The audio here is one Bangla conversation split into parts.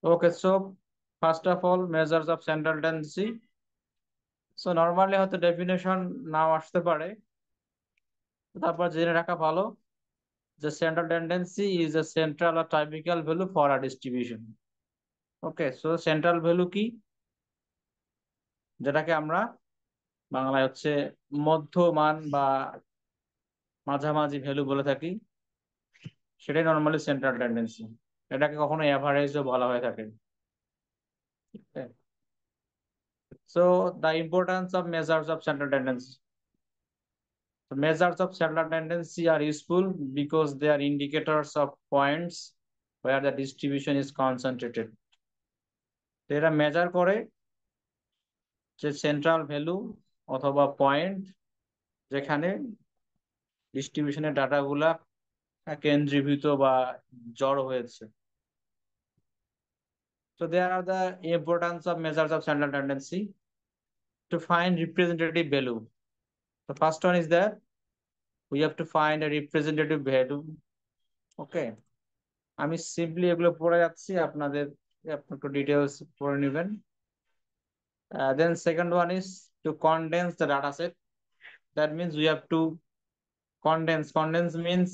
Okay, so first of all, measures of central tendency. So normally হয়তো definition নাও আসতে পারে, তারপর জেনে রাখা ভালো যে central tendency is a central or typical value for a distribution. Okay, so central value কি, যেটাকে আমরা বাংলায় হচ্ছে মধ্যমান বা মাঝামাঝি ভ্যালু বলে থাকি, সেটাই নর্মালি সেন্ট্রাল টেন্ডেন্সি। এটাকে কখনো অ্যাভারেজও বলা হয়ে থাকে। So the importance of measures of central tendency. The measures of central tendency are useful because they are indicators of points where the distribution is concentrated. এরা মেজার করে যে সেন্ট্রাল ভ্যালু অথবা পয়েন্ট যেখানে ডিস্ট্রিবিউশনের ডাটাগুলা কেন্দ্রীভূত বা জড়ো হয়েছে। So there are the importance of measures of central tendency to find representative value. The first one is that we have to find a representative value. Okay, আমি সিম্পলি এগুলো পড়ে যাচ্ছি, আপনাদের আপনি একটু ডিটেলস পড়ে নেবেন। Then second one is to condense the data set. That means we have to condense means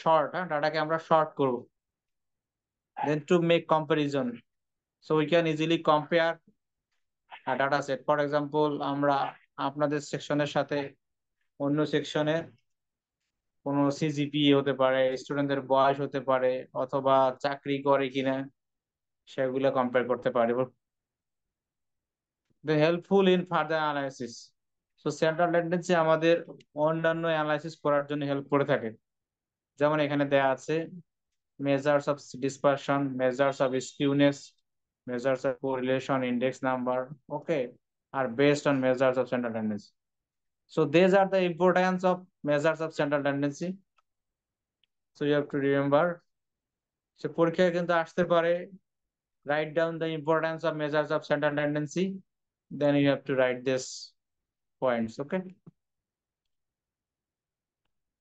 short, ডাটাকে আমরা শর্ট করব। Then to make comparison, so we can easily compare a data set. For example, আমরা আপনাদের সেকশনের সাথে অন্য সেকশনের কোনো সিজিপিএ হতে পারে, স্টুডেন্টদের বয়স হতে পারে, অথবা চাকরি করে কিনা সেগুলো কম্পেয়ার করতে পারি। The helpful in further analysis. So central tendency আমাদের অন্যান্য অ্যানালাইসিস করার জন্য হেল্প করে থাকে। যেমন এখানে দেয়া আছে measures of dispersion, measures of skewness, measures of correlation, index number, okay, are based on measures of central tendency. So these are the importance of measures of central tendency. So you have to remember. So পরীক্ষায় কিন্তু আসতে পারে, write down the importance of measures of central tendency, then you have to write this points, okay.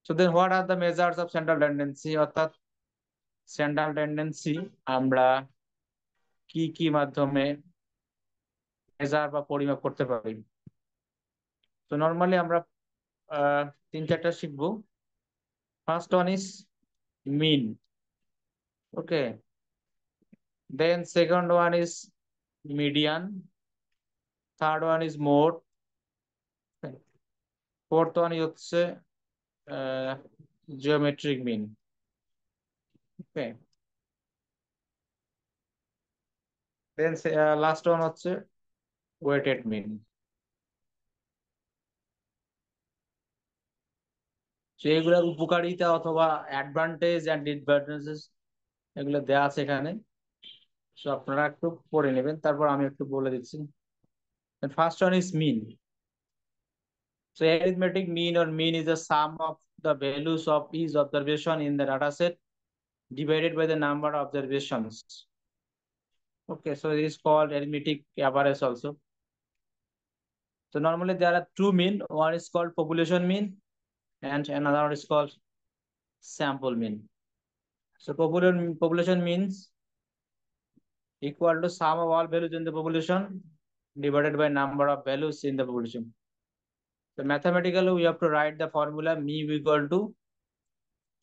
So then what are the measures of central tendency? অর্থাৎ সেন্ট্রাল টেন্ডেন্সি আমরা কি কি মাধ্যমে মেজার বা পরিমাপ করতে পারি? তো নরমালি আমরা তিন চারটা শিখবো। First one is mean, okay, then second one is median, third one is mode, fourth one হচ্ছে geometric mean, okay, then last one হচ্ছে ওয়েটেড মিন। এগুলোর উপকারিতা অথবা অ্যাডভান্টেজ অ্যান্ড ডিসঅ্যাডভান্টেজেস এগুলো দেয়া আছে এখানে, সো আপনারা একটু পড়ে নেবেন, তারপর আমি একটু বলে দিচ্ছি। First one is mean. So arithmetic mean or mean is the sum of the values of each observation in the data set divided by the number of observations. Okay, so it is called arithmetic average also. So normally there are two mean, one is called population mean and another one is called sample mean. So population means equal to sum of all values in the population divided by number of values in the population. So mathematically we have to write the formula mu equal to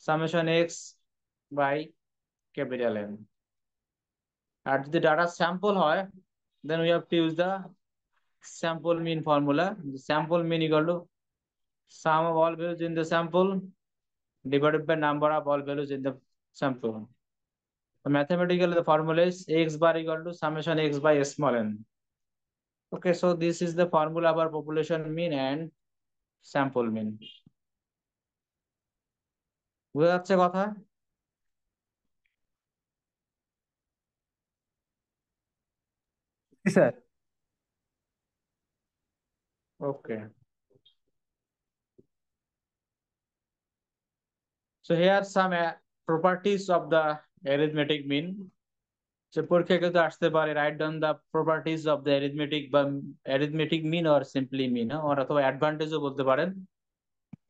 summation x by capital M. আর যদি ডাটা স্যাম্পল হয়, then we have to use the sample mean formula. The sample mean equal to sum of all values in the sample divided by number of all values in the sample. So mathematically the formula is x bar equal to summation x by small n. Okay, so this is the formula for population mean and sample mean. বুঝা যাচ্ছে কথা? Sir. Okay, so here are some properties of the arithmetic mean. So পরীক্ষায় কিন্তু আসতে পারে, write down the properties of the arithmetic বা arithmetic mean or simply mean, or অথবা অ্যাডভান্টেজও বলতে পারেন।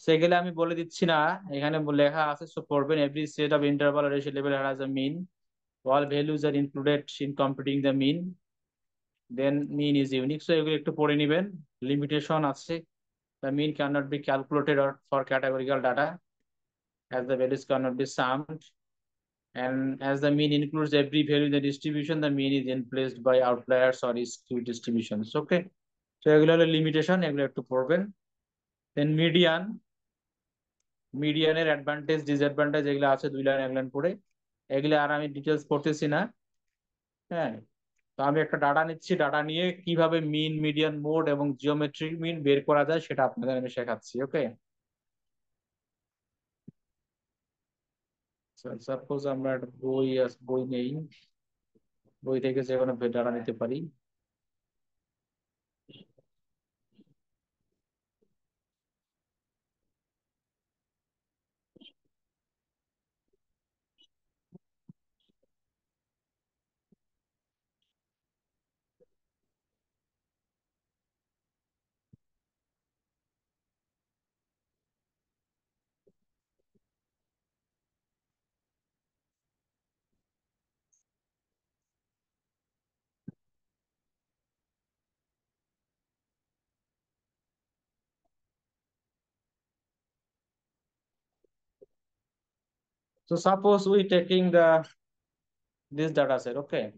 সেগুলো আমি বলে দিচ্ছি না, এখানে লেখা আছে, সো পড়বেন। Every set of interval ratio level has a mean, all values are included in computing the mean, then mean is unique. So এগুলো একটু পড়ে নেবেন। লিমিটেশন আছে, the mean cannot be calculated or for categorical data as the values cannot be summed, and as the mean includes every value in the distribution, the mean is influenced by outliers or skewed distributions. Okay, so এগুলো হলো লিমিটেশন, এগুলো একটু পড়বেন। দেন মিডিয়ান, মিডিয়ানের অ্যাডভান্টেজ ডিসঅ্যাডভান্টেজ এগুলো আছে 2 লাইন 1 লাইন পড়ে, এগুলো আর আমি ডিটেলস পড়তেছি না। হ্যাঁ, তো আমি একটা ডাটা নিচ্ছি, ডাটা নিয়ে কিভাবে মিন, মিডিয়ান, মোড এবং জিওমেট্রিক মিন বের করা যায় সেটা আপনাদের আমি শেখাচ্ছি। ওকে, সাপোজ আমরা একটা বই নেই, বই থেকে যে কোনো ডাটা নিতে পারি। So suppose we taking this data set. Okay,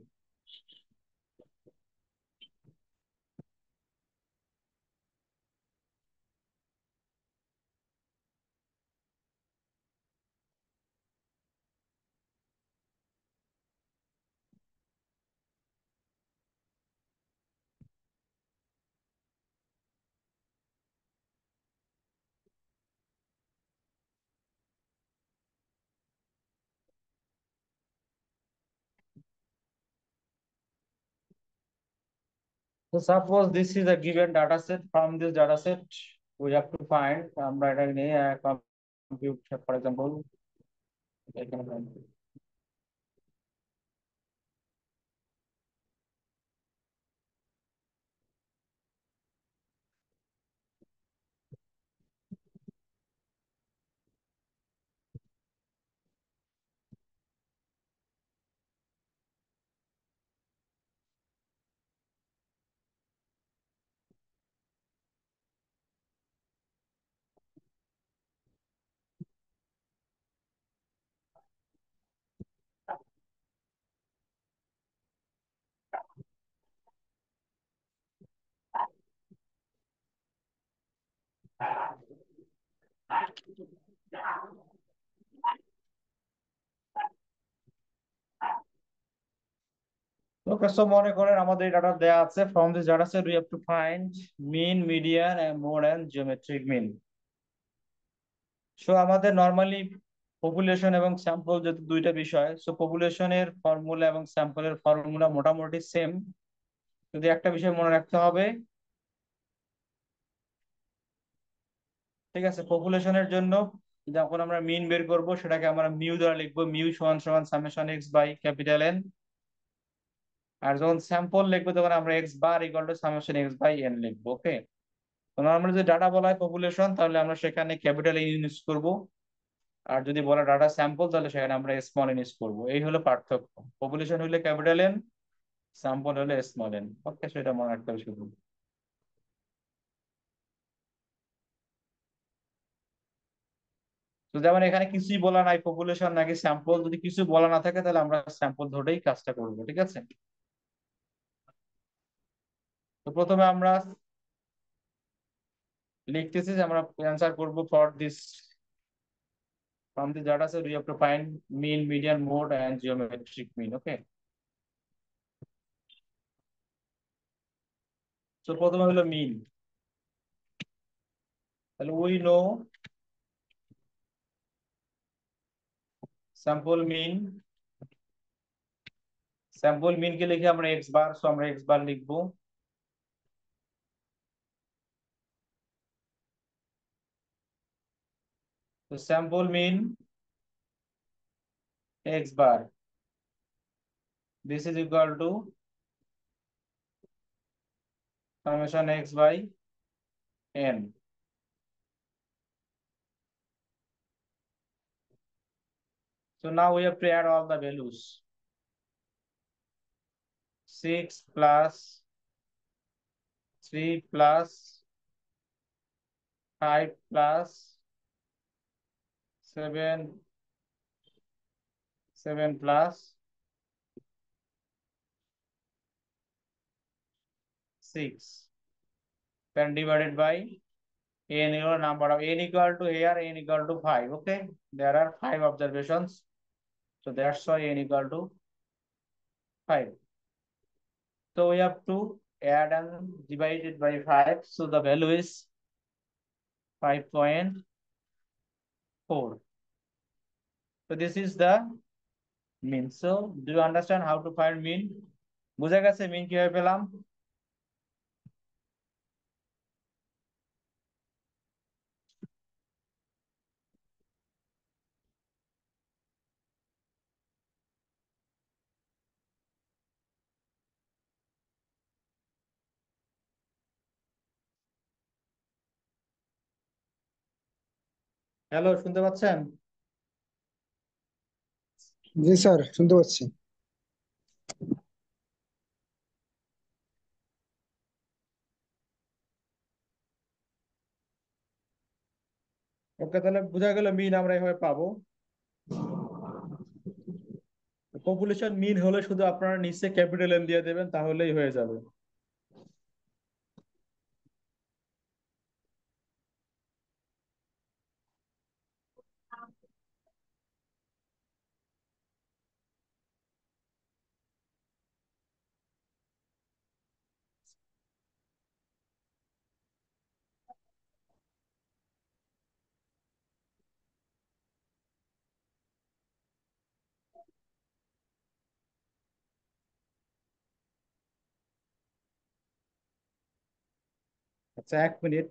so suppose this is a given data set. From this data set we have to find আমরা এটা নিয়ে compute, for example এখানে ওকে, সো মনে করেন আমাদের ডাটা দেয়া আছে, from this data set we have to find mean, median and mode and geometric mean. So আমাদের নরমালি পপুলেশন এবং স্যাম্পল যেহেতু দুইটা বিষয়, সো পপুলেশনের ফর্মুলা এবং স্যাম্পলের ফর্মুলা মোটামুটি সেম। যদি একটা বিষয় মনে রাখতে হবে, ঠিক আছে, পপুলেশনের জন্য যখন আমরা মিন বের করব সেটাকে আমরা মিউ দ্বারা লিখবো, মিউ সমান সমান summation X by capital N. আর যখন স্যাম্পল লিখবো তখন আমরা X bar equal to summation X by N লিখবো। ওকে, তো নর্মালি যদি ডাটা বলা হয় পপুলেশন তাহলে আমরা সেখানে ক্যাপিটাল এন ইউজ করব, আর যদি বলা ডাটা স্যাম্পল তাহলে সেখানে আমরা স্মল এন ইউজ করবো। এই হলো পার্থক্য, পপুলেশন হলে ক্যাপিটাল এন, স্যাম্পল হলে স্মল এন। ওকে, সেটা মনে রাখতে হবে শুধু। তো যেমন এখানে কিছুই বলা নাই পপুলেশন নাকি স্যাম্পল, যদি কিছু বলা না থাকে তাহলে আমরা স্যাম্পল ধরেই কাজটা করবো। ঠিক আছে, তো প্রথমে আমরা লিখতেছি যে আমরা অ্যান্সার করব for this, from the data set we have to find mean, median, mode and geometric mean. Okay, so প্রথমে হলো মিন, তাহলে we know sample mean, sample mean কে লিখে আমরা x বার, সো আমরা x বার লিখবো। তো sample mean x bar, this is equal to summation x by n. So now we have to add all the values. 6 plus 3 plus 5 plus 7 plus 6, then divided by n equal number of n equal to here, n equal to 5. Okay, there are 5 observations, so that's why n equal to 5. So we have to add and divide it by 5, so the value is 5.4. So this is the mean. So do you understand how to find mean? বুঝা গেছে mean কিভাবে পেলাম? হ্যালো, শুনতে পাচ্ছেন? জি স্যার, শুনতে পাচ্ছি। ওকে, তাহলে বোঝা গেল মিন আমরা এভাবে পাবো। পপুলেশন মিন হলে শুধু আপনারা নিচে ক্যাপিটাল এন দিয়ে দেবেন, তাহলেই হয়ে যাবে। আচ্ছা, 1 minute.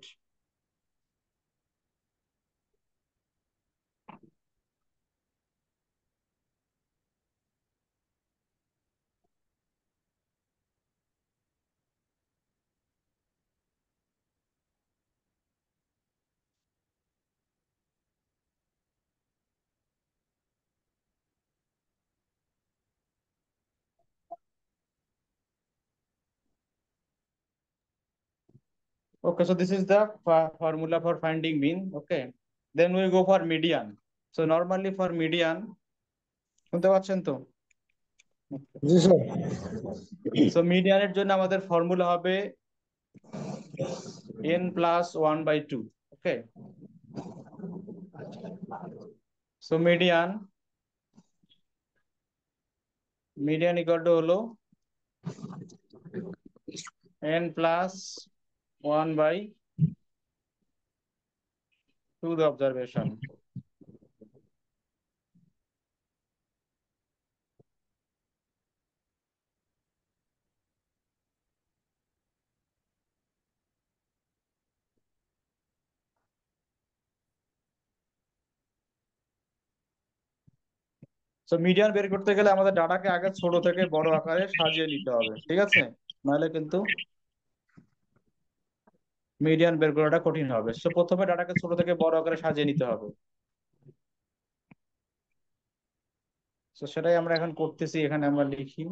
Okay, so this is the formula for finding mean. Okay, then we go for median. So normally for median, শুনতে পাচ্ছেন তো? জি স্যার। So median এর জন্য আমাদের ফর্মুলা হবে n plus 1 by 2. Okay, so median equal to হলো n plus 1 by 2 the observation. So median বের করতে গেলে আমাদের ডাটাকে আগে ছোট থেকে বড় আকারে সাজিয়ে নিতে হবে, ঠিক আছে? নাহলে কিন্তু মিডিয়ান বের করাটা কঠিন হবে। সো প্রথমে ডাটাকে ছোট থেকে বড় আকারে সাজিয়ে নিতে হবে। তো সেটাই আমরা এখন করতেছি, এখানে আমরা লিখি।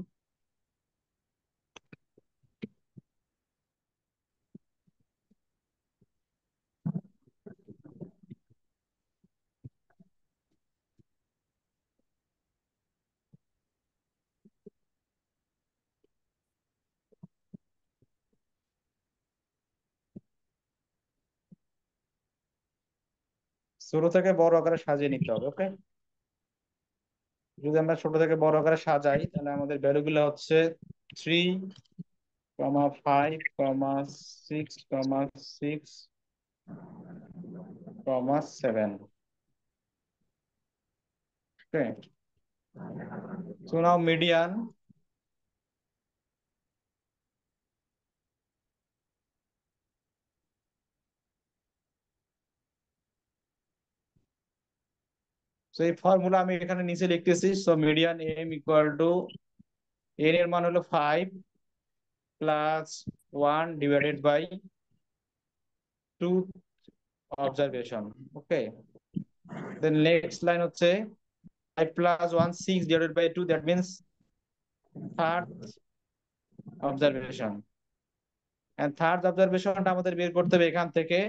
ছোট থেকে বড় আকারে সাজিয়ে নিতে হবে। ওকে, যদি আমরা ছোট থেকে বড় আকারে সাজাই, তাহলে আমাদের ভ্যালু গুলো হচ্ছে 3,5,6,6,7। Okay, so now median. So এই ফর্মুলা আমি এখানে নিচে লিখতেছি। So median M equal to N এর মান হলো 5 plus 1 divided by 2 observation. Okay, then next line হচ্ছে 5 plus 1 6 divided by 2, that means 3rd observation, and third অবজারভেশনটা আমাদের বের করতে হবে এখান থেকে।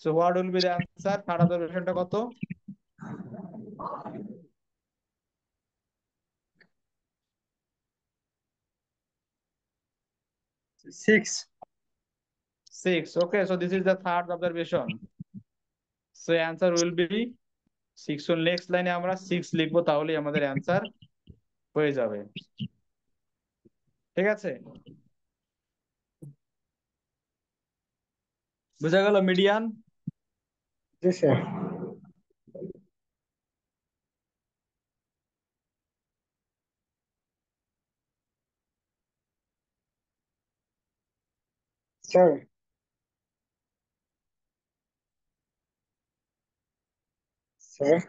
So what will be the answer? Third অবজারভেশনটা কত? 6। 6. Okay, so this is the third observation. So answer will be 6. So next লাইনে আমরা 6 লিখবো, তাহলেই আমাদের অ্যান্সার হয়ে যাবে। ঠিক আছে, বুঝা গেল মিডিয়ান? জি স্যার। স্যার স্যার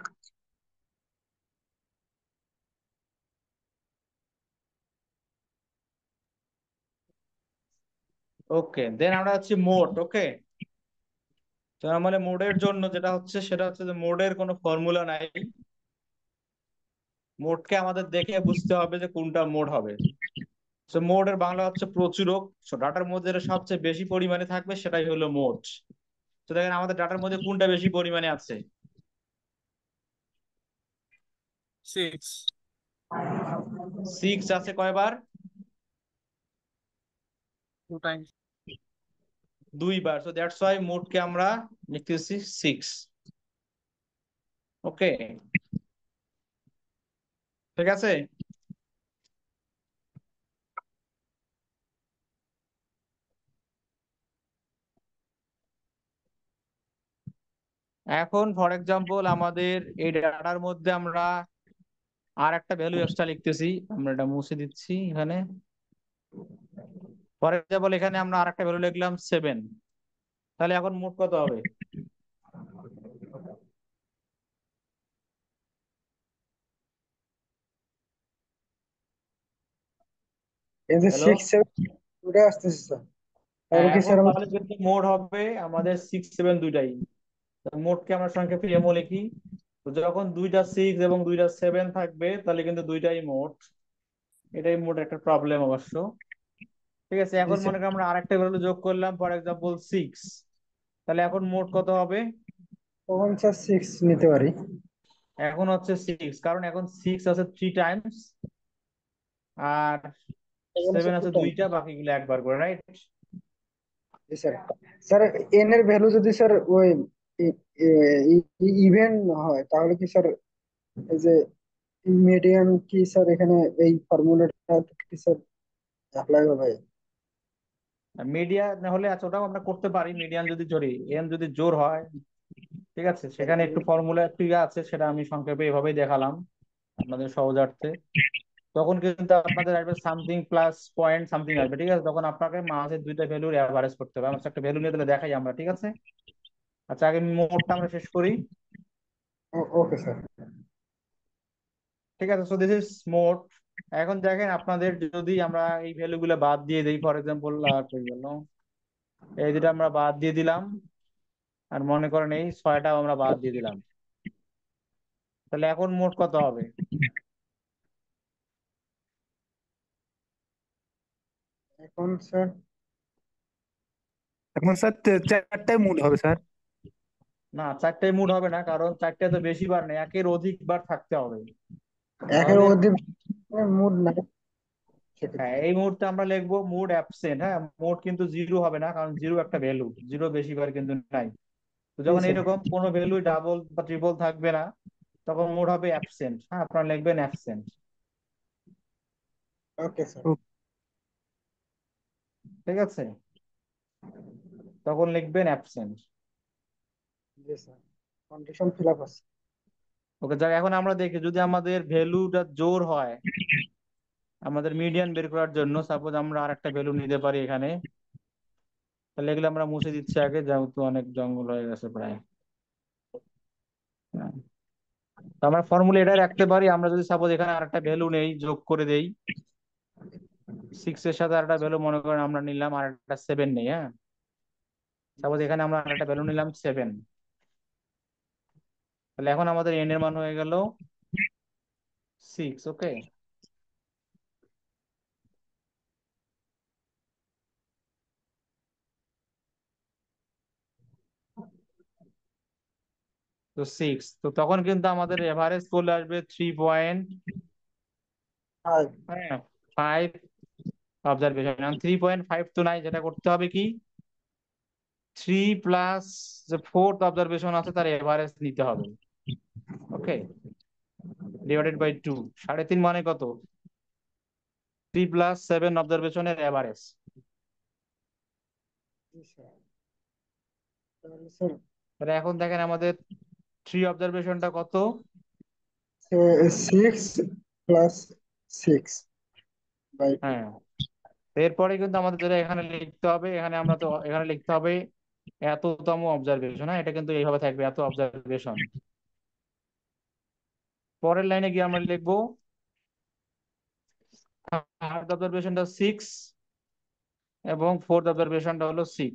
ওকে, দেন আমরা হচ্ছে মোড। ওকে, তো মানে মোডের জন্য যেটা হচ্ছে সেটা হচ্ছে যে মোডের কোনো ফর্মুলা নাই। মোডকে আমাদের দেখে বুঝতে হবে যে কোনটা মোড হবে। তো মোডের বাংলা হচ্ছে প্রচুরক। সো ডাটার মধ্যে যেটা সবচেয়ে বেশি পরিমাণে থাকবে সেটাই হলো মোড। তো দেখেন আমাদের ডাটার মধ্যে কোনটা বেশি পরিমাণে আছে? 6 6 আছে কয়বার? 2 times। 2 বার। সো দ্যাটস ওয়াই মোডকে আমরা লিখতেছি 6। ওকে, ঠিক আছে। এখন ফর এক্সাম্পল আমাদের এই ডাটার মধ্যে আমরা আর একটা ভ্যালু এক্সট্রা লিখতেছি, আমরা এটা মুছে দিচ্ছি এখানে। ফর এক্সাম্পল এখানে আমরা আর একটা ভ্যালু লিখলাম 7। তাহলে এখন মোট কত হবে? এই যে হ্যালো, 6 7 দুটো আসতেছে স্যার, তাহলে কি এখন স্যার তাহলে কিন্তু মোট হবে আমাদের 6 7 দুইটাই। মোটকে আমরা সংক্ষেপে এমও লিখি। তো যখন দুইটা 6 এবং দুইটা 7 থাকবে তাহলে কিন্তু দুইটাই মোট। এটাই মোট একটা প্রবলেম অবশ্য। ঠিক আছে, জি এখন স্যার, মনে করি আমরা আরেকটা ভ্যালু যোগ করলাম, ফর এক্সাম্পল 6। তাহলে এখন মোট কত হবে? তখন স্যার 6 নিতে পারি। এখন হচ্ছে 6, কারণ এখন 6 আছে 3 টাইমস, আর তখন 7 স্যার টু আছে টাইম। দুইটা, বাকিগুলো একবার করে, রাইট? জি স্যার। স্যার এন এর ভ্যালু যদি স্যার ওই ইভেন হয় তাহলে কি স্যার এই যে মিডিয়ান কি স্যার এখানে এই ফর্মুলাটা কি স্যার অ্যাপ্লাই হবে? মিডিয়া না হলে আচ্ছা ওটাও আমরা করতে পারি। মিডিয়ান যদি জোরে, এন যদি জোর হয়, ঠিক আছে, সেখানে একটু ফর্মুলা একটু ইয়ে আছে, সেটা আমি সংক্ষেপে এভাবেই দেখালাম আপনাদের সহজার্থে। তখন কিন্তু আপনাদের আসবে সামথিং প্লাস পয়েন্ট সামথিং আসবে, ঠিক আছে। তখন আপনাকে মাঝে দুইটা ভ্যালুর অ্যাভারেজ করতে হবে। আমার একটা ভ্যালু নিয়ে তাহলে দেখাই আমরা, ঠিক আছে। আচ্ছা, আগে মোডটা আমরা শেষ করি। Okay sir. ঠিক আছে, সো দিস ইজ মোড। এখন দেখেন আপনাদের যদি আমরা এই ভ্যালু গুলো বাদ দিয়ে দিই, ফর এক্সাম্পল কই গেল, এই দুটো আমরা বাদ দিয়ে দিলাম, আর মনে করেন এই 6টাও আমরা বাদ দিয়ে দিলাম, তাহলে এখন মোট কত হবে? এখন স্যার এখন স্যার 4টাই মুড হবে স্যার। না, 4টায় মুড হবে না, কারণ 4টায় তো বেশি বার নেই, একের অধিক বার থাকতে হবে। একের তাহলে মধ্যে মুড নাই হ্যাঁ, সেক্ষেত্রে। এই মুহূর্তে আমরা লিখবো মুড অ্যাবসেন্ট। হ্যাঁ, মোড কিন্তু জিরো হবে না, কারণ জিরো একটা ভ্যালু, জিরো বেশি বার কিন্তু নাই। তো জি যখন স্যার। এরকম কোনো ভ্যালু ডাবল বা ট্রিপল থাকবে না, তখন মোড হবে অ্যাবসেন্ট। হ্যাঁ, আপনারা লিখবেন অ্যাবসেন্ট। Okay sir. ঠিক আছে, তখন লিখবেন অ্যাবসেন্ট। জি স্যার, কন্ডিশন ফিল আপ আছে। ওকে, যাক এখন আমরা দেখি যদি আমাদের ভ্যালুটা জোর হয়, আমাদের মিডিয়ান বের করার জন্য সাপোজ আমরা আর একটা ভ্যালু নিতে পারি এখানে। তাহলে এগুলো আমরা মুছে দিচ্ছি আগে, যেহেতু অনেক জঙ্গল হয়ে গেছে প্রায়। হ্যাঁ, তো আমরা ফর্মুলা এটা রাখতে পারি, আমরা যদি সাপোজ এখানে আর একটা ভ্যালু নেই, যোগ করে দেই 6 এর সাথে আর একটা ভ্যালু, মনে করেন আমরা নিলাম আর একটা 7 নেই। হ্যাঁ, সাপোজ এখানে আমরা আর একটা ভ্যালু নিলাম 7। তাহলে এখন আমাদের এন এর মান হয়ে গেল 6। ওকে, তো 6, তো তখন কিন্তু আমাদের এভারেজ চলে আসবে 3.5 অবজারভেশন। 3.5 তো নাই, যেটা করতে হবে কি 3 প্লাস যে ফোর্থ অবজারভেশন আছে তার এভারেজ নিতে হবে। ওকে, ডিভাইডেড বাই 2। 3.5 মানে কত? 3 + 7 অবজারভেশনের এভারেজ। জি স্যার। তাহলে স্যার তাহলে এখন দেখেন আমাদের 3 অবজারভেশনটা কত? 6 + 6/2। হ্যাঁ, এরপরে কিন্তু আমাদের যেটা এখানে লিখতে হবে, এখানে লিখতে হবে এততম অবজারভেশন। হ্যাঁ, এটা কিন্তু এইভাবে থাকবে, এত অবজারভেশন। পরের লাইনে গিয়ে আমরা লিখবো থার্ড অবজারভেশনটা 6 এবং ফোর্থ অবজারভেশনটা হলো 6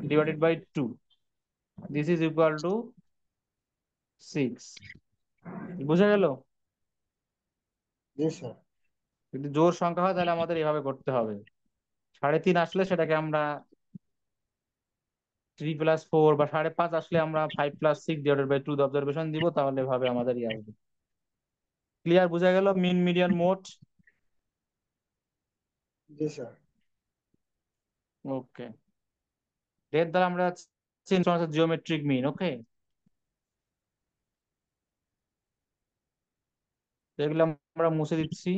divided by 2। This is equal to 6। বুঝা গেল? জি স্যার। যদি জোড় সংখ্যা হয় তাহলে আমাদের এভাবে করতে হবে। 3.5 আসলে সেটাকে আমরা 3 + 4, বা 5.5 আসলে আমরা 5 + 6 ডিভাইডেড বাই 2 অবজারভেশন দিব, তাহলে এভাবে আমাদের আসবে। ক্লিয়ার? বুঝা গেল মিন, মিডিয়ান, মোড? জি স্যার। ওকে, এর দ্বারা আমরা জিওমেট্রিক মিন। ওকে, এগুলো আমরা মুছে দিচ্ছি।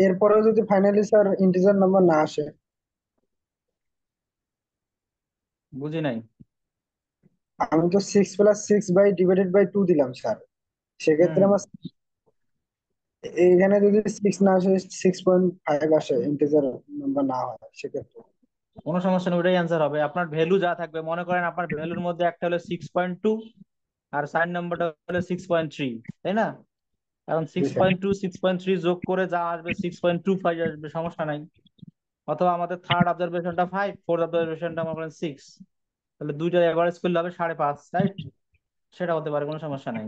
এরপরেও যদি ফাইনালি স্যার ইন্টিজার নাম্বার না আসে? বুঝি নাই। আমি তো 6 + 6/2 দিলাম স্যার। সেক্ষেত্রে হুম, আমার এইখানে যদি 6 না আসে, 6.5 আসে, ইন্টিজার নাম্বার না হয় সেক্ষেত্রে? কোনো সমস্যা নেই, ওটাই অ্যান্সার হবে। আপনার ভ্যালু যা থাকবে, মনে করেন আপনার ভ্যালুর মধ্যে একটা হলো 6.2 আর সাইন নাম্বারটা হলো 6.3, তাই না? এখন জি সিক্স স্যার। পয়েন্ট টু 6.3 যোগ করে যা আসবে 6.25 আসবে, সমস্যা নাই। অথবা আমাদের থার্ড অবজারভেশনটা 5, ফোর্থ অবজারভেশনটা মনে করেন 6, তাহলে দুইটার এভারেজ করলে হবে 5.5, রাইট? সেটা হতে পারে, কোনো সমস্যা নাই।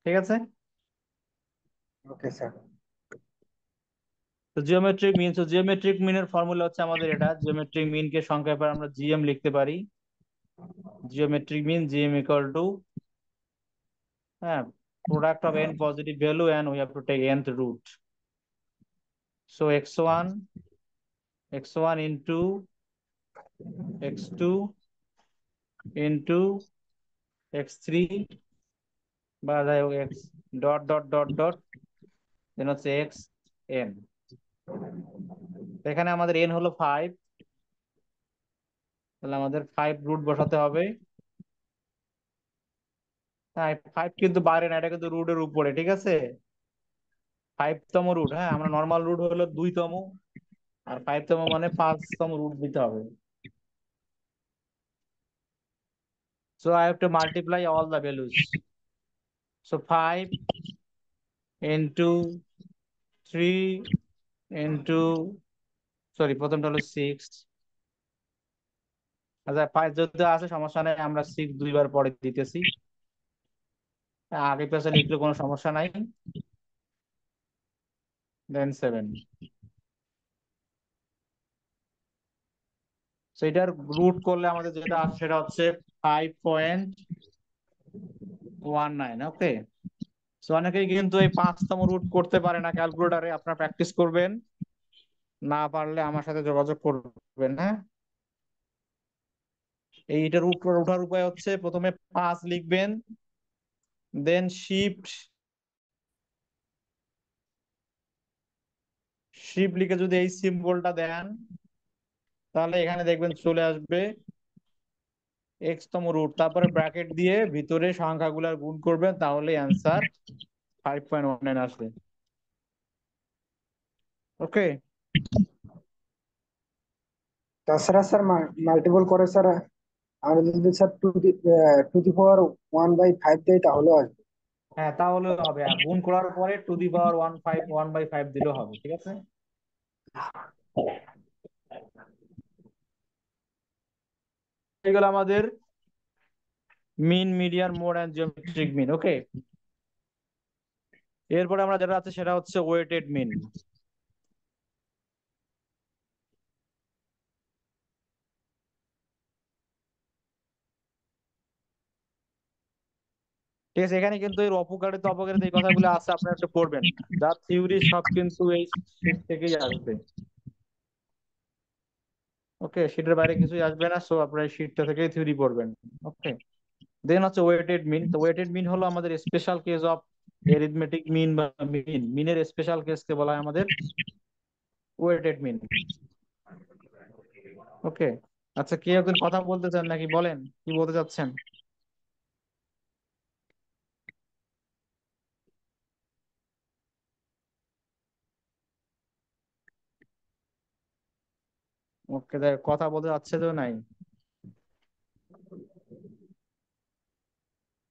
ঠিক আছে। Okay sir. তো জিওমেট্রিক মিন, তো জিওমেট্রিক মিনের ফর্মুলা হচ্ছে আমাদের এটা। জিওমেট্রিক মিনকে সংক্ষেপে আমরা জিএম লিখতে পারি। Geometric mean GM equal to, হ্যাঁ, product of n positive value and we have to take nth root. So x1 into x2 into x3, বা যাই হোক x dot dot dot dot, then হচ্ছে x n। এখানে আমাদের n হলো 5, তাহলে আমাদের 5 রুট বসাতে হবে। হ্যাঁ, 5 কিন্তু বাইরে না, এটা কিন্তু রুটের উপরে, ঠিক আছে? 5তম রুট, হ্যাঁ, আমরা নর্মাল রুট হলো 2তম, আর 5তম মানে 5তম রুট দিতে হবে। So I have to multiply all the values. So 5 into 3 into, sorry, প্রথমটা হলো 6। আচ্ছা, 5 যদি আছে সমস্যা নেই, আমরা 6 দুইবার পরে দিতেছি, আগে পেছনে লিখলে কোনো সমস্যা নাই। দেন 7। সো এটার রুট করলে আমাদের যেটা আসে সেটা হচ্ছে 5.19। ওকে, সো অনেকেই কিন্তু এই 5তম রুট করতে পারে না ক্যালকুলেটারে, আপনারা প্র্যাকটিস করবেন, না পারলে আমার সাথে যোগাযোগ করবেন। হ্যাঁ, এইটার ওঠার উপায় হচ্ছে প্রথমে 5 লিখবেন, দেন শিফট শিফট লিখে যদি এই সিম্বলটা দেন, তাহলে এখানে দেখবেন চলে আসবে তম রুট, তারপরে ব্র্যাকেট দিয়ে ভিতরে সংখ্যাগুলার গুণ করবেন, তাহলে অ্যান্সার 5.19 আসবে। ওকে, তাছাড়া স্যার মাল্টিপল করে স্যার, আমরা যদি স্যার 2 টু দি পাওয়ার 1/5 দেয় তাহলেও আসবে? হ্যাঁ, তাহলে হবে। আর গুণ করার পরে টু দি পাওয়ার 1/5 দিলেও হবে, ঠিক আছে। হয়ে গেল আমাদের mean, median, mode and geometric mean. Okay, এরপরে আমরা যেটা আছে সেটা হচ্ছে ওয়েটেড মিন। ঠিক আছে, এখানে কিন্তু এর অপকারিত অপকারিত এই কথাগুলো আছে, আপনারা একটু পড়বেন। যা থিওরি সব কিন্তু এই শীট থেকেই আসবে। ওকে, শীটের বাইরে কিছুই আসবে না, সো আপনারা এই শীটটা থেকেই থিওরি পড়বেন। ওকে, দেন হচ্ছে ওয়েটেড মিন। তো ওয়েটেড মিন হলো আমাদের স্পেশাল কেস অফ এরিথমেটিক মিন বা মিনের স্পেশাল কেসকে বলা হয় আমাদের ওয়েটেড মিন। ওকে, আচ্ছা, কে একজন কথা বলতে চান নাকি? বলেন, কি বলতে চাচ্ছেন? ওকে, কথা বলতে চাচ্ছে তো নাই।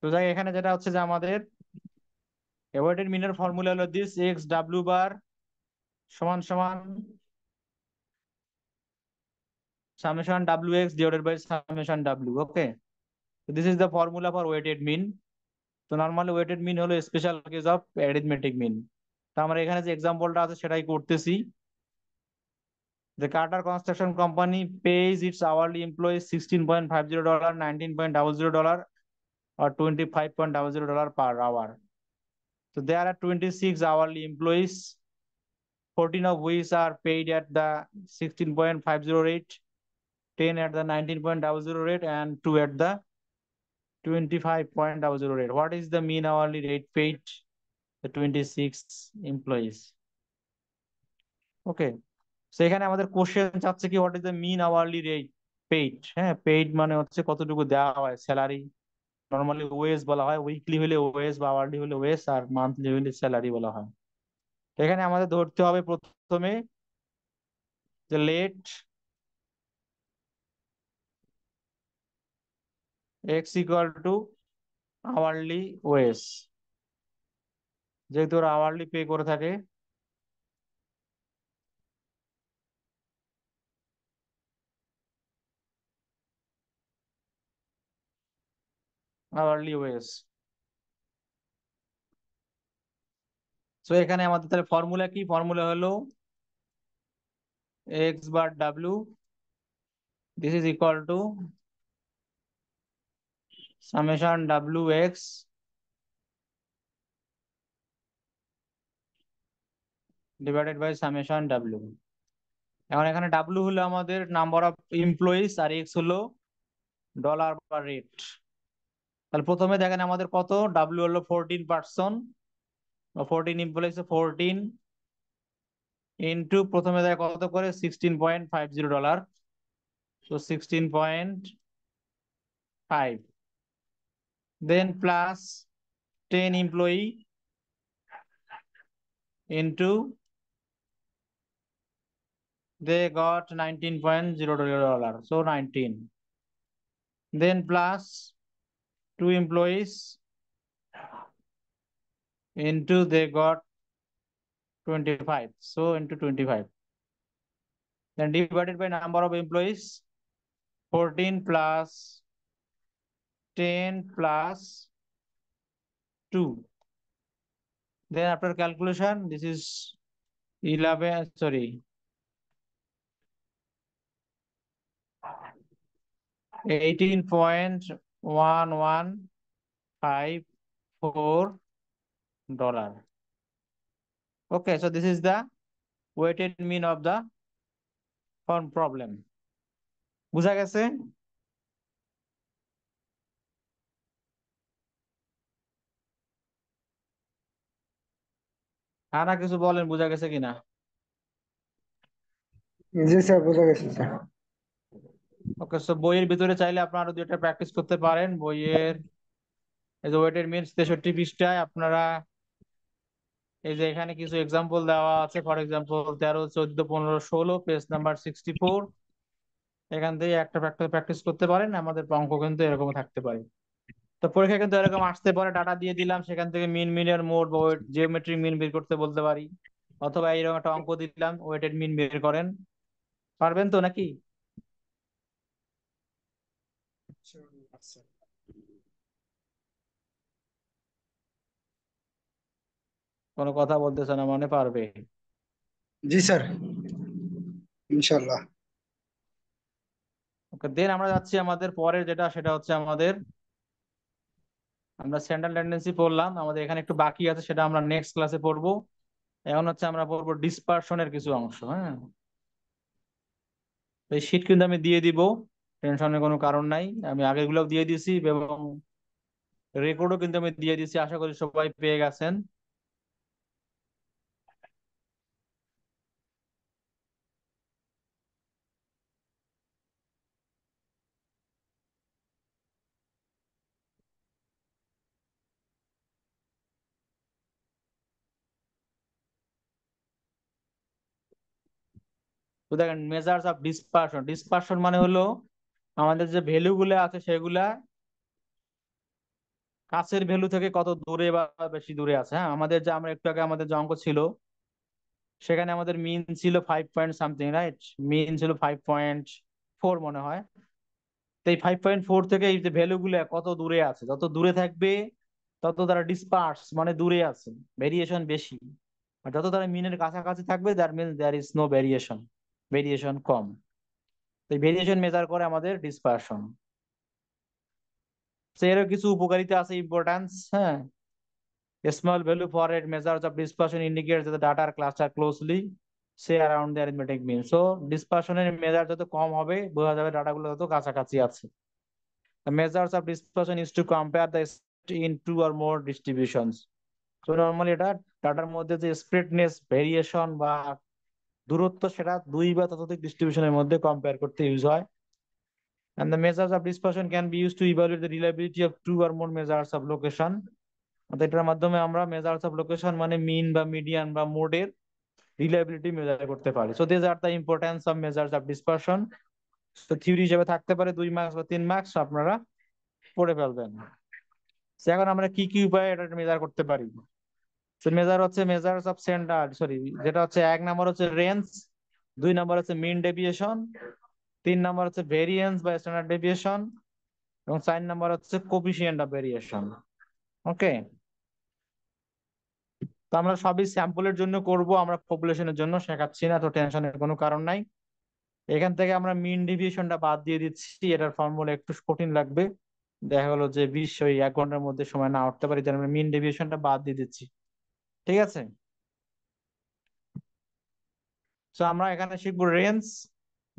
তো যাই, এখানে যেটা হচ্ছে যে আমাদের ওয়েটেড মিনের ফর্মুলা হলো দিস: এক্স ডাব্লিউ বার সমান সমান summation W X divided by summation W. Okay, this is the formula for weighted mean. তো নর্মালি ওয়েটেড মিন হলো special case of arithmetic mean. তো আমরা এখানে যে এক্সাম্পলটা আছে সেটাই করতেছি। The Carter Construction Company pays its hourly employees $16.50, $19.00, or $25.00 per hour. So there are 26 hourly employees, 14 of which are paid at the 16.50 rate, 10 at the 19.00 rate, and 2 at the 25.00 rate. What is the mean hourly rate paid the 26 employees? Okay. সেখানে আমাদের কোশ্চেন চাচ্ছে কি, what is the mean hourly rate paid. হ্যাঁ, পেইড মানে হচ্ছে কতটুকু দেওয়া হয় স্যালারি। নর্মালি ওয়েজ বলা হয়, উইকলি হলে ওয়েজ বা আওয়ারলি হলে ওয়েজ, আর মান্থলি হলে স্যালারি বলা হয়। এখানে আমাদের ধরতে হবে প্রথমে যে let X equal to hourly wage. যেহেতু ওরা আওয়ারলি পে করে থাকে, আওয়ারলি ওয়েজ। তো এখানে আমাদের তাহলে ফর্মুলা কি? ফর্মুলা হলো X bar W, this is equal to summation W X divided by summation W. এখন এখানে ডাব্লিউ হলো আমাদের নাম্বার অফ এমপ্লয়িজ, আর এক্স হলো ডলার বা রেট। তাহলে প্রথমে দেখেন আমাদের কত, ডাব্লিউ হলো 14 পার্সন বা 14 এমপ্লয়িজ, 14 ইন্টু প্রথমে দেয় কত করে, $16.50। তো 16.5, then plus 10 employee into they got $19.00, so 19, then plus 2 employees into they got 25, so into 25, then divided by number of employees, 14 plus 10 plus 2, then after calculation this is 11, sorry, 18.1154 dollar. Okay, so this is the weighted mean of the firm problem. বুঝা গেছে? আর কিছু বলেন, বুঝা গেছে কিনা? জি স্যার, বোঝা গেছে স্যার। ওকে, সো বইয়ের ভিতরে চাইলে আপনারা আরো দুইটা প্র্যাকটিস করতে পারেন। বইয়ের এই যে ওয়েটেড মিন 63 পৃষ্ঠায় আপনারা এই যে এখানে কিছু এক্সাম্পল দেওয়া আছে, ফর এক্সাম্পল 13, 14, 15, 16, পেজ নাম্বার 64। এখান থেকে একটা প্র্যাকটিস করতে পারেন। আমাদের অঙ্ক কিন্তু এরকম থাকতে পারে। তো পরীক্ষা কিন্তু এরকম আসতে পারে, ডাটা দিয়ে দিলাম, সেখান থেকে মিন, মিনের মোড বা জিওমেট্রিক মিন বের করতে বলতে পারি, অথবা এইরকম একটা অঙ্ক দিলাম, ওয়েটেড মিন বের করেন। পারবেন তো নাকি? কোনো কথা বলতেছে না মানে পারবে। জি স্যার, ইনশাল্লাহ। ওকে, দেন আমরা যাচ্ছি আমাদের পরের যেটা, সেটা হচ্ছে আমাদের, আমরা সেন্ট্রাল টেন্ডেন্সি পড়লাম, আমাদের এখানে একটু বাকি আছে, সেটা আমরা নেক্সট ক্লাসে পড়বো। এখন হচ্ছে আমরা পড়বো ডিসপারশনের কিছু অংশ। হ্যাঁ, তো এই শীট কিন্তু আমি দিয়ে দিব, টেনশনের কোনো কারণ নাই, আমি আগেরগুলো দিয়ে দিছি এবং রেকর্ডও কিন্তু আমি দিয়ে দিছি, আশা করি সবাই পেয়ে গেছেন। তো দেখেন, মেজার্স অফ ডিসপারশন, ডিসপারশন মানে হলো আমাদের যে ভ্যালু গুলো আছে সেগুলা কাছের ভ্যালু থেকে কত দূরে বা বেশি দূরে আছে। হ্যাঁ, আমাদের যে, আমরা একটু আগে আমাদের যে অঙ্ক ছিল, সেখানে আমাদের মিন ছিল 5 পয়েন্ট সামথিং, রাইট? মিন ছিল 5.4 মনে হয়। তো এই 5.4 থেকে এই যে ভ্যালু গুলো কত দূরে আছে, যত দূরে থাকবে তত তারা ডিসপার্স মানে দূরে আছে, ভেরিয়েশন বেশি। আর যত তারা মিনের কাছাকাছি থাকবে, that means there is no variation, variation কম। তো এই ভেরিয়েশন মেজার করে আমাদের ডিসপারশন। তো এরও কিছু উপকারিতা আছে, ইম্পর্টেন্স। হ্যাঁ, small value for it measures of dispersion indicates that the data are clustered closely say around the arithmetic mean. So dispersion এর মেজার যত কম হবে বোঝা যাবে ডাটাগুলো তত কাছাকাছি আছে। The measures of dispersion is to compare the in two or more distributions. So normally এটা ডাটার মধ্যে যে স্প্রেডনেস ভেরিয়েশন বা দূরত্ব, সেটা দুই বা ততোধিক ডিস্ট্রিবিউশনের মধ্যে কম্পেয়ার করতে ইউজ হয়। And the measures of dispersion can be used to evaluate the reliability of two or more measures of location. এটার মাধ্যমে আমরা মেজার্স অফ লোকেশন মানে মিন বা মিডিয়ান বা মোডের রিলায়েবিলিটি মেজার করতে পারি। So this are the importance of measures of dispersion. তো থিওরি হিসেবে থাকতে পারে 2 মার্কস বা 3 মার্কস, আপনারা পড়ে ফেলবেন। So এখন আমরা কি কি উপায়ে এটা মেজার করতে পারি? তো মেজার হচ্ছে মেজার্স অফ সেন্টার, সরি, যেটা হচ্ছে 1 নম্বর হচ্ছে রেঞ্জ, 2 নম্বর হচ্ছে মিন ডেভিয়েশন, 3 নম্বর হচ্ছে ভেরিয়েন্স বা স্ট্যান্ডার্ড ডেভিয়েশন, এবং 4 নম্বর হচ্ছে কোফিশিয়েন্ট অফ ভেরিয়েশন। ওকে, তো আমরা সবই স্যাম্পলের জন্য করব, আমরা পপুলেশনের জন্য শেখাচ্ছি না, তো টেনশনের কোনো কারণ নাই। এখান থেকে আমরা মিন ডেভিয়েশনটা বাদ দিয়ে দিচ্ছি, এটার ফর্মুলা একটু কঠিন লাগবে, দেখা গেলো যে 20 ওই 1 ঘন্টার মধ্যে সময় না উঠতে পারি, তাই আমরা মিন ডেভিয়েশনটা বাদ দিয়ে দিচ্ছি। ঠিক আছে, তো আমরা এখানে শিখবো রেঞ্জ,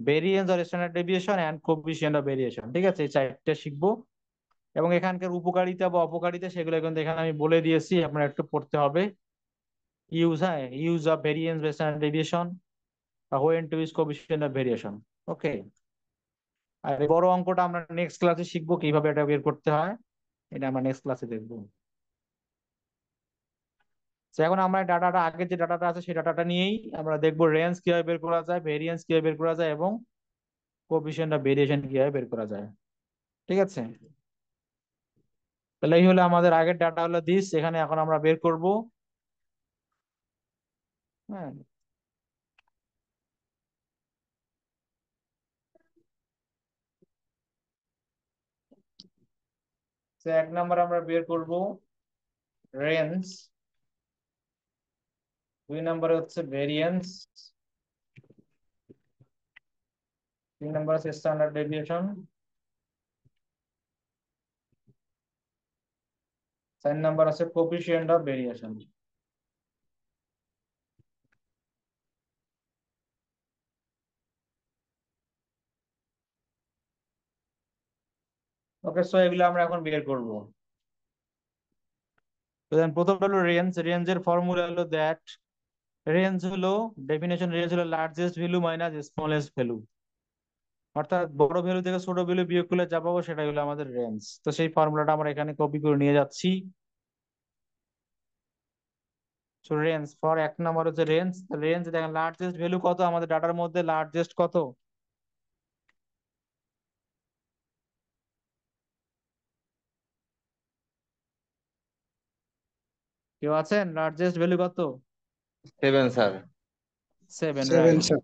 ভেরিয়েন্স আর standard deviation and coefficient of variation. ঠিক আছে, এই 4টে শিখবো, এবং এখানকার উপকারিতা বা অপকারিতা সেগুলো কিন্তু এখানে আমি বলে দিয়েছি, আপনারা একটু পড়তে হবে। ইউজ, হ্যাঁ, ইউজ অফ ভেরিয়েন্স বা standard deviation, when to use coefficient of variation. ওকে, আর এই বড় অঙ্কটা আমরা নেক্সট ক্লাসে শিখবো কিভাবে এটা বের করতে হয়, এটা আমরা নেক্সট ক্লাসে দেখবো। তো এখন আমরা ডাটাটা, আগে যে ডাটাটা আছে সেই ডাটাটা নিয়েই আমরা দেখবো রেঞ্জ কিভাবে বের করা যায়, ভেরিয়েন্স কিভাবে বের করা যায়, এবং কোএফিসিয়েন্ট অফ ভেরিয়েশন কিভাবে বের করা যায়। ঠিক আছে, তাহলে এই হলো আমাদের আগের ডাটা হলো দিস, এখানে এখন আমরা বের করব। হ্যাঁ, তো 1 নম্বর আমরা বের করব রেঞ্জ, 2 নম্বরে হচ্ছে ভেরিয়েন্স, 3 নম্বর হচ্ছে স্ট্যান্ডার্ড ডেভিয়েশন, 4 নম্বর আছে coefficient of variation. Okay, so এগুলো আমরা এখন বের করব। তো প্রথমটা হলো রেঞ্জ, রেঞ্জের ফর্মুলা হলো দ্যাট, রেঞ্জ হলো, ডেফিনেশন রেঞ্জ হলো largest value minus smallest value, অর্থাৎ বড় ভ্যালু থেকে ছোট ভ্যালু বিয়োগ করলে যা পাবো সেটাই হলো আমাদের রেঞ্জ। তো সেই ফর্মুলাটা আমরা এখানে কপি করে নিয়ে যাচ্ছি। সো রেঞ্জ ফর 1 নম্বর হচ্ছে রেঞ্জ, রেঞ্জ দেখেন লার্জেস্ট ভ্যালু কত আমাদের ডাটার মধ্যে, লার্জেস্ট কত? কেউ আছেন? লার্জেস্ট ভ্যালু কত? 7 স্যার। 7, 7 রাইট? স্যার।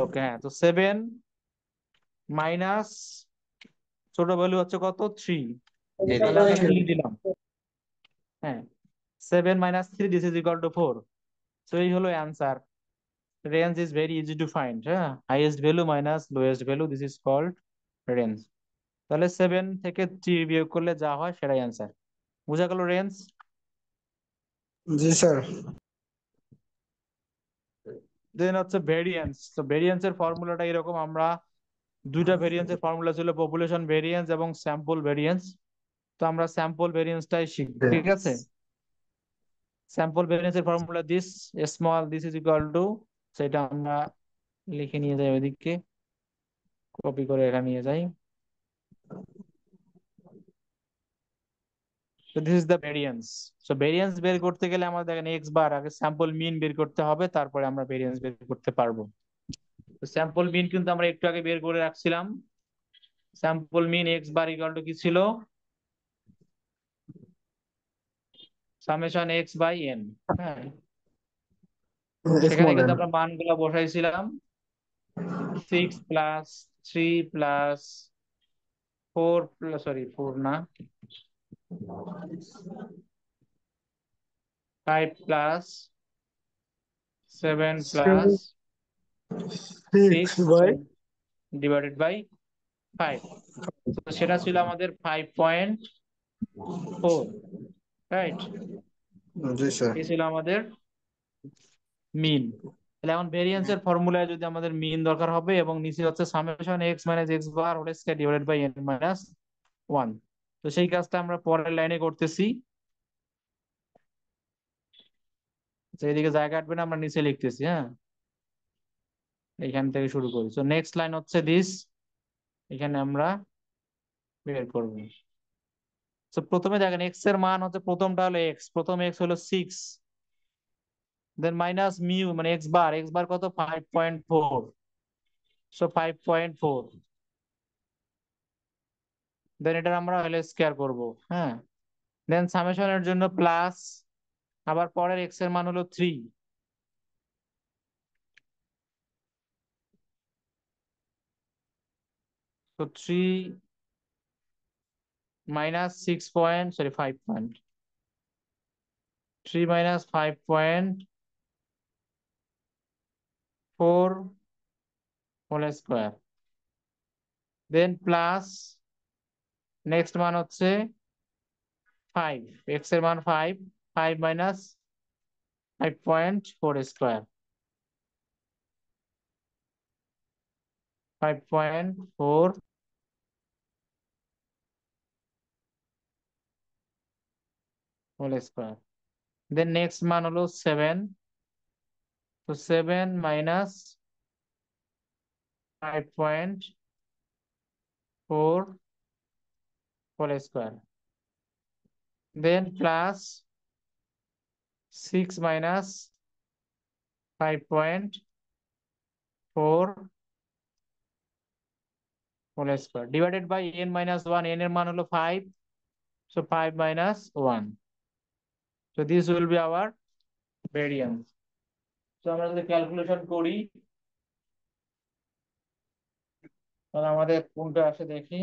ওকে, হ্যাঁ, তো 7 মাইনাস ছোট ভ্যালু হচ্ছে কত 3, জি তাহলে আমরা জি 3 দিলাম। হ্যাঁ, 7 minus 3 this is equal to 4. So এই হলো answer. Range is very easy to find. হ্যাঁ, highest value minus lowest value, this is called range. তাহলে 7 থেকে 3 বিয়োগ করলে যা হয় সেটাই অ্যান্সার। বুঝা গেল রেঞ্জ? জি স্যার। দেন হচ্ছে ভেরিয়েন্স। তো ভেরিয়েন্সের ফর্মুলাটা এরকম, আমরা দুইটা ভেরিয়েন্সের ফর্মুলা ছিল, পপুলেশন ভেরিয়েন্স এবং স্যাম্পল ভেরিয়েন্স। তো আমরা স্যাম্পল ভেরিয়েন্সটাই শিখব, ঠিক আছে? স্যাম্পল ভেরিয়েন্সের formula this small this is equal to, সেটা আমরা লিখে নিয়ে যাই ওইদিকে, কপি করে এখানে নিয়ে যাই। তো this is the variance. So variance বের করতে গেলে আমাদের দেখেন এক্স বার আগে স্যাম্পল মিন বের করতে হবে, তারপরে আমরা ভেরিয়েন্স বের করতে পারবো। তো স্যাম্পল মিন কিন্তু আমরা একটু আগে বের করে রাখছিলাম। Sample mean X bar equal to কি ছিল? Summation X by N. হ্যাঁ, সেখানে স্মল কিন্তু এন। আমরা মানগুলো বসাইছিলাম, 6 প্লাস 3 প্লাস 4 প্লাস, সরি 4 না, 5 plus 7 plus 6 6 by divided by 5। তো সেটা ছিল আমাদের 5.4, রাইট? জি স্যার। এই ছিল আমাদের মিন। তাহলে এখন ভেরিয়েন্সের ফর্মুলায় যদি আমাদের মিন দরকার হবে, এবং নিচে হচ্ছে summation X minus X bar whole square divided by N minus 1। তো সেই কাজটা আমরা পরের লাইনে করতেছি। তো এদিকে জায়গা কাটবে না, আমরা নিচে লিখতেছি। হ্যাঁ, এখান থেকে শুরু করি। তো নেক্সট লাইন হচ্ছে দিস, এখানে আমরা বের করব। তো প্রথমে দেখেন এক্স এর মান হচ্ছে, প্রথমটা হলো এক্স, প্রথম এক্স হলো 6, দেন মাইনাস মিউ মানে এক্স বার কত 5.4, সো 5.4, দেন এটা আমরা হলে স্কয়ার করব। হ্যাঁ, দেন সামেশনের জন্য প্লাস, আবার পরের এক্স এর মান হলো 3, তো 3 minus 6 point, sorry 5 point, 3 minus 5.4 whole square, then plus next মান হচ্ছে 5, এক্স এর মান 5, 5 minus 5.4 square, 5.4 whole square, then next মান হলো 7, তো 7 minus 5.4 whole square, then plus 6 minus 5.4 whole square divided by n minus 1, n এর মান হলো 5, so 5 minus 1, so this will be our variance. তো আমরা যদি ক্যালকুলেশন করি, তাহলে আমাদের কোনটা আসে দেখি।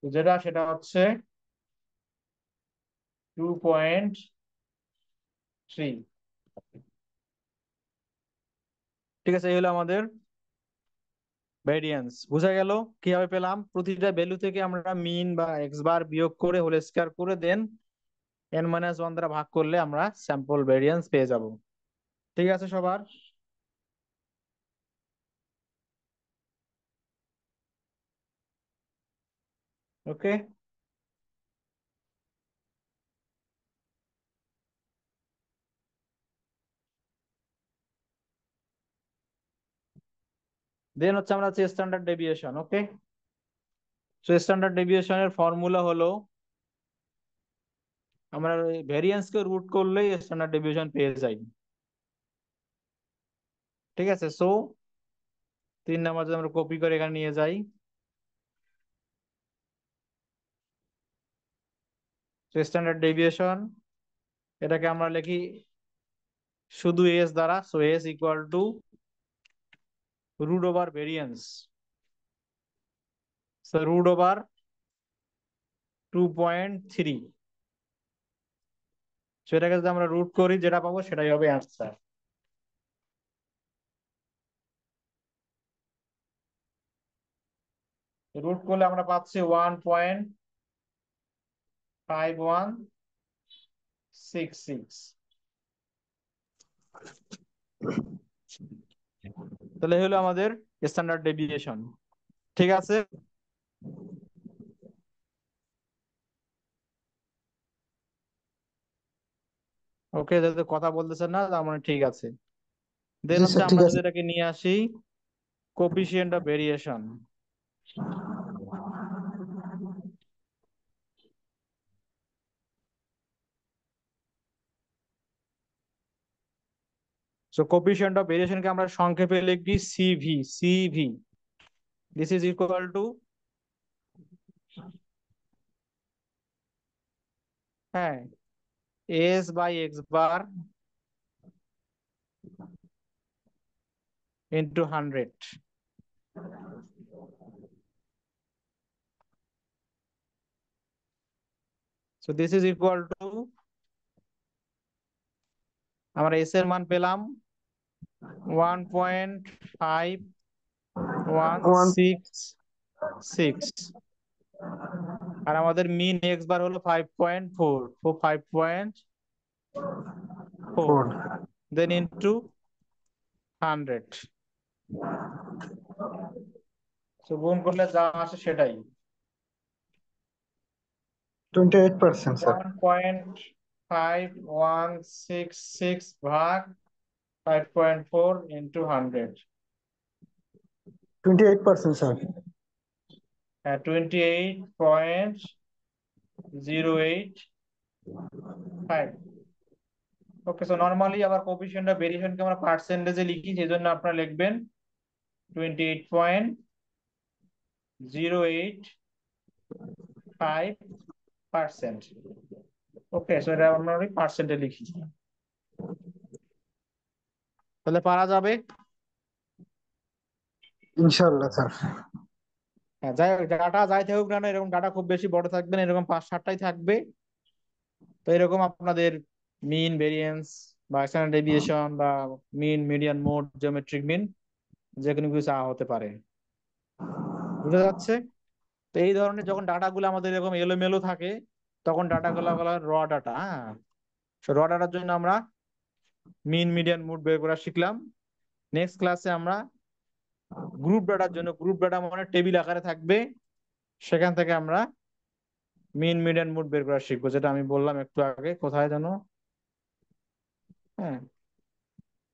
তো যেটা সেটা হচ্ছে 2.3। ঠিক আছে, এই হলো আমাদের ভেরিয়েন্স। বোঝা গেল কিভাবে পেলাম? প্রতিটা ভ্যালু থেকে আমরা মিন বা এক্স বার বিয়োগ করে হোল স্কয়ার করে দেন n মাইনাস 1 দ্বারা ভাগ করলে আমরা স্যাম্পল ভেরিয়েন্স পেয়ে যাব। ঠিক আছে সবার? ওকে, দেন হচ্ছে আমরা হচ্ছে স্ট্যান্ডার্ড ডেভিয়েশন। ওকে, সো স্ট্যান্ডার্ড ডেভিয়েশনের ফর্মুলা হলো, আমরা ভেরিয়েন্স কে রুট করলেই স্ট্যান্ডার্ড ডেভিয়েশন পেয়ে যাই। ঠিক আছে, সো 3 নাম্বার যদি আমরা কপি করে এখানে নিয়ে যাই, স্ট্যান্ডার্ড ডেভিয়েশন এটাকে আমরা লিখি শুধু এস দ্বারা, so S equal to root over variance, so root over 2.3। সেটাকে যদি আমরা রুট করি যেটা পাবো সেটাই হবে অ্যান্সার। রুট করলে আমরা পাচ্ছি 1.5166। তাহলে হলো আমাদের স্ট্যান্ডার্ড ডেভিয়েশন। ঠিক আছে, ওকে, যাতে কথা বলতেছেন না তার মানে ঠিক আছে। দেন জি হচ্ছে স্যার ঠিক আমরা যদি আছে। এটাকে নিয়ে আসি coefficient of variation. So coefficient of ভেরিয়েশনকে আমরা সংক্ষেপে লিখি CV. CV this is equal to, হ্যাঁ, S by X bar into 100। So this is equal to, আমরা এস এর মান পেলাম 1.5166, আর আমাদের মিন এক্স বার হলো 5.4, 5.4, 4 দেন ইন্টু 100। তো গুণ করলে যা আসে সেটাই 28% স্যার। 1.5166 ভাগ 5.4 ইন্টু 100। 28% স্যার। হ্যাঁ, 28.085। ওকে, সো নর্মালি আবার কোফিশিয়েন্ট অফ ভেরিয়েশনকে আমরা পার্সেন্টেজে লিখি, সেই জন্য আপনারা লিখবেন 28.085%। ওকে, সো এটা আমরা পার্সেন্টে লিখি, তাহলে পারা যাবে। ইনশাআল্লাহ স্যার। হ্যাঁ, যাই হোক, ডাটা যাই থাকুক না কেন, এরকম ডাটা খুব বেশি বড় থাকবে না, এরকম 5-7টাই থাকবে। তো এরকম আপনাদের মিন, ভেরিয়েন্স বা স্ট্যান্ডার্ড ডেভিয়েশন বা মিন, মিডিয়ান, মোড, জিওমেট্রিক মিন, যে কোনো কিছু চাওয়া হতে পারে। বুঝা যাচ্ছে? তো এই ধরনের যখন ডাটাগুলো আমাদের এরকম এলোমেলো থাকে, তখন ডাটাগুলো হলো র ডাটা। হ্যাঁ, র ডাটার জন্য আমরা মিন, মিডিয়ান, মোড বের করা শিখলাম। নেক্সট ক্লাসে আমরা গ্রুপ ডাটার জন্য, গ্রুপ ডাটা মানে টেবিল আকারে থাকবে, সেখান থেকে আমরা মিন, মিডিয়ান, মোড বের করা শিখবো, যেটা আমি বললাম একটু আগে, কোথায় যেন, হ্যাঁ,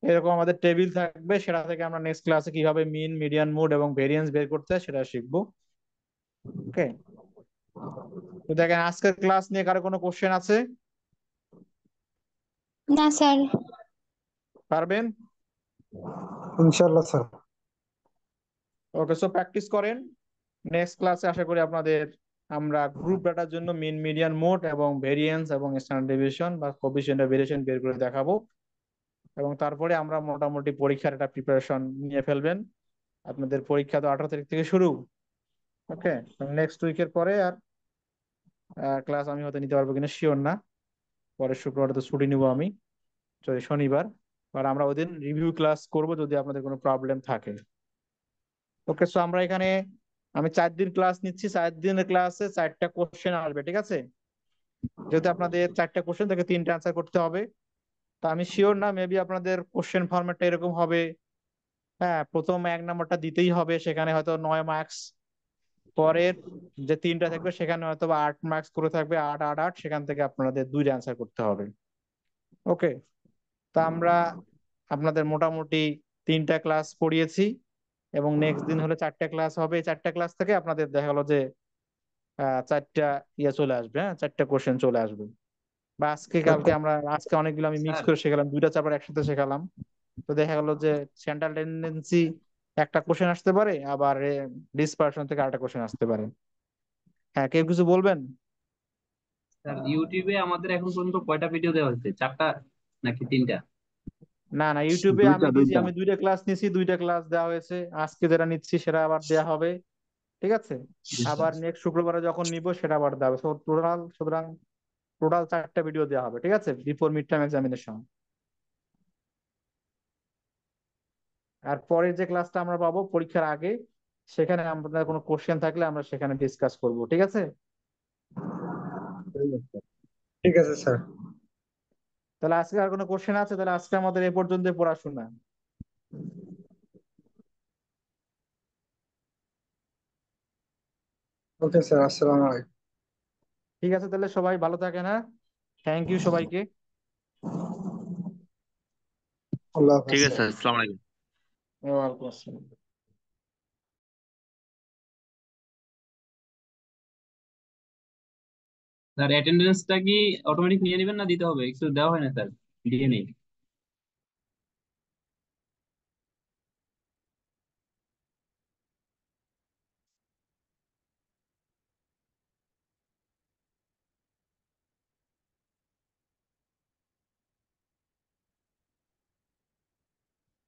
এরকম আমাদের টেবিল থাকবে, সেটা থেকে আমরা নেক্সট ক্লাসে কিভাবে মিন, মিডিয়ান, মোড এবং ভেরিয়েন্স বের করতে হয় সেটা শিখবো। ওকে, তো দেখেন আজকের ক্লাস নিয়ে কারো কোনো কোশ্চেন আছে? না স্যার। পারবেন? ইনশাআল্লাহ স্যার। ওকে, সো প্র্যাকটিস করেন। নেক্সট ক্লাসে আশা করি আপনাদের আমরা গ্রুপ ডাটার জন্য মিন, মিডিয়ান, মোড এবং ভেরিয়েন্স এবং স্ট্যান্ডার্ড ডেভিয়েশন বা কোএফিসিয়েন্ট অফ ভেরিয়েশন বের করে দেখাবো, এবং তারপরে আমরা মোটামুটি পরীক্ষার একটা প্রিপারেশন নিয়ে ফেলবেন। আপনাদের পরীক্ষা তো 18 তারিখ থেকে শুরু। ওকে, নেক্সট উইকের পরে আর ক্লাস আমি হয়তো নিতে পারবো কিনা শিওর না, পরের শুক্রবার তো ছুটি নিব আমি, সরি শনিবার। আর আমরা ওইদিন রিভিউ ক্লাস করব যদি আপনাদের কোনো প্রবলেম থাকে। ওকে, সো আমরা এখানে, আমি 4 দিন ক্লাস নিচ্ছি, 4 দিনের ক্লাসে 4টা কোশ্চেন আসবে, ঠিক আছে? যেহেতু আপনাদের 4টা কোশ্চেন থেকে 3টা অ্যান্সার করতে হবে, তা আমি শিওর না, মেবি আপনাদের কোশ্চেন ফরম্যাটটা এরকম হবে। হ্যাঁ, প্রথম 1 নম্বরটা দিতেই হবে, সেখানে হয়তো 9 মার্কস, পরের যে 3টা থাকবে সেখানে হয়তো 8 মার্কস করে থাকবে, 8 8 8, সেখান থেকে আপনাদের 2টা অ্যান্সার করতে হবে। ওকে, তা আমরা আপনাদের মোটামুটি 3টা ক্লাস পড়িয়েছি, এবং নেক্সট দিন হলে 4টা ক্লাস হবে। 4টা ক্লাস থেকে আপনাদের দেখা গেলো যে 4টা ইয়ে চলে আসবে, হ্যাঁ, 4টা কোশ্চেন চলে আসবে। বা আজকে কালকে আমরা, আজকে অনেকগুলো আমি মিক্স স্যার করে শেখালাম, 2টা চ্যাপ্টার একসাথে শেখালাম, তো দেখা গেলো যে সেন্ট্রাল টেন্ডেন্সি একটা কোশ্চেন আসতে পারে, আবার ডিসপারশন থেকে আরেকটা কোশ্চেন আসতে পারে। হ্যাঁ, কেউ কিছু বলবেন? স্যার ইউটিউবে আমাদের এখন পর্যন্ত কয়টা ভিডিও দেওয়া হয়েছে, 4টা নাকি 3টা? না না, ইউটিউবে আমি দুইটা দিছি, দুইটা। আমি 2টা ক্লাস নিছি, 2টা ক্লাস দেওয়া হয়েছে। আজকে যেটা নিচ্ছি সেটা আবার দেওয়া হবে, ঠিক আছে? জি স্যার। আবার নেক্সট শুক্রবারে যখন নিব সেটা আবার দেওয়া হবে। সুতরাং টোটাল 4টা ভিডিও দেওয়া হবে, ঠিক আছে, বিফোর মিড টার্ম এক্সামিনেশন। আর পরের যে ক্লাসটা আমরা পাবো পরীক্ষার আগে, সেখানে আমাদের কোনো কোশ্চেন থাকলে আমরা সেখানে ডিসকাস করব, ঠিক আছে? ঠিক আছে স্যার। তাহলে আজকে আর কোনো কোশ্চেন আছে? তাহলে আজকে আমাদের এ পর্যন্ত পড়াশোনা। ওকে স্যার, আসসালামু আলাইকুম। ঠিক আছে, তাহলে সবাই ভালো থাকেন, হ্যাঁ। থ্যাংক ইউ সবাইকে। আল্লাহ ঠিক হাফেজ আছে স্যার। স্যার, আসসালামু আলাইকুম। ওয়ালাইকুম আসসালাম। স্যার অ্যাটেন্ডেন্সটা কি অটোমেটিক নিয়ে নেবেন না দিতে হবে? একটু দেওয়া হয় না স্যার, দিয়ে নেই।